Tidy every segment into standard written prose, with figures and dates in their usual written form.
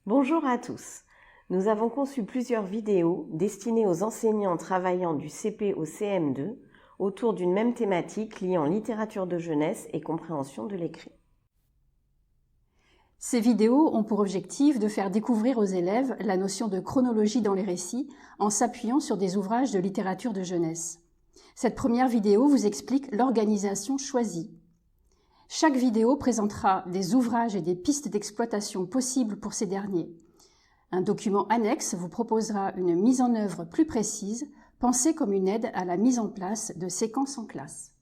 Bonjour à tous. Nous avons conçu plusieurs vidéos destinées aux enseignants travaillant du CP au CM2 autour d'une même thématique liant littérature de jeunesse et compréhension de l'écrit. Ces vidéos ont pour objectif de faire découvrir aux élèves la notion de chronologie dans les récits en s'appuyant sur des ouvrages de littérature de jeunesse. Cette première vidéo vous explique l'organisation choisie. Chaque vidéo présentera des ouvrages et des pistes d'exploitation possibles pour ces derniers. Un document annexe vous proposera une mise en œuvre plus précise, pensée comme une aide à la mise en place de séquences en classe.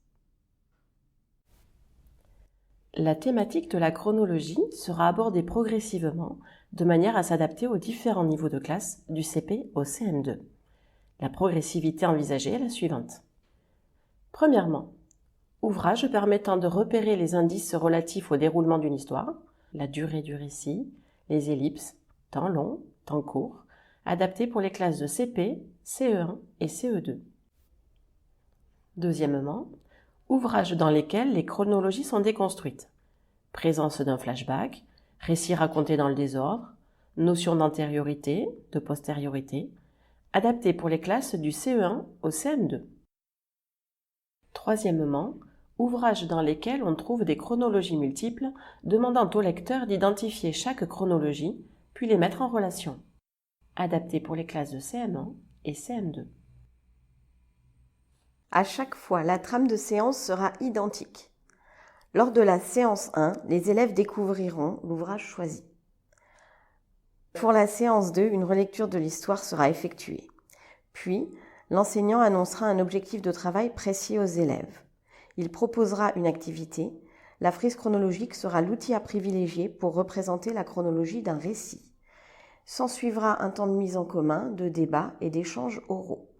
La thématique de la chronologie sera abordée progressivement de manière à s'adapter aux différents niveaux de classe du CP au CM2. La progressivité envisagée est la suivante. Premièrement, ouvrages permettant de repérer les indices relatifs au déroulement d'une histoire, la durée du récit, les ellipses, temps long, temps court, adaptés pour les classes de CP, CE1 et CE2. Deuxièmement, ouvrages dans lesquels les chronologies sont déconstruites. Présence d'un flashback, récit raconté dans le désordre, notion d'antériorité, de postériorité, adaptés pour les classes du CE1 au CM2. Troisièmement, ouvrages dans lesquels on trouve des chronologies multiples, demandant au lecteur d'identifier chaque chronologie, puis les mettre en relation. Adaptés pour les classes de CM1 et CM2. À chaque fois, la trame de séance sera identique. Lors de la séance 1, les élèves découvriront l'ouvrage choisi. Pour la séance 2, une relecture de l'histoire sera effectuée. Puis, l'enseignant annoncera un objectif de travail précis aux élèves. Il proposera une activité. La frise chronologique sera l'outil à privilégier pour représenter la chronologie d'un récit. S'ensuivra un temps de mise en commun, de débat et d'échanges oraux.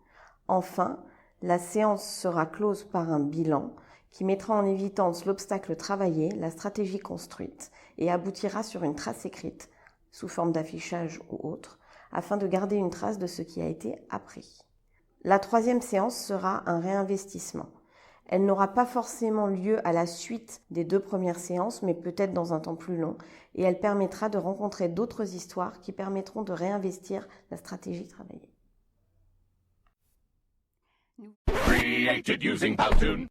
Enfin, la séance sera close par un bilan qui mettra en évidence l'obstacle travaillé, la stratégie construite et aboutira sur une trace écrite, sous forme d'affichage ou autre, afin de garder une trace de ce qui a été appris. La troisième séance sera un réinvestissement. Elle n'aura pas forcément lieu à la suite des 2 premières séances, mais peut-être dans un temps plus long, et elle permettra de rencontrer d'autres histoires qui permettront de réinvestir la stratégie travaillée. Created using Powtoon.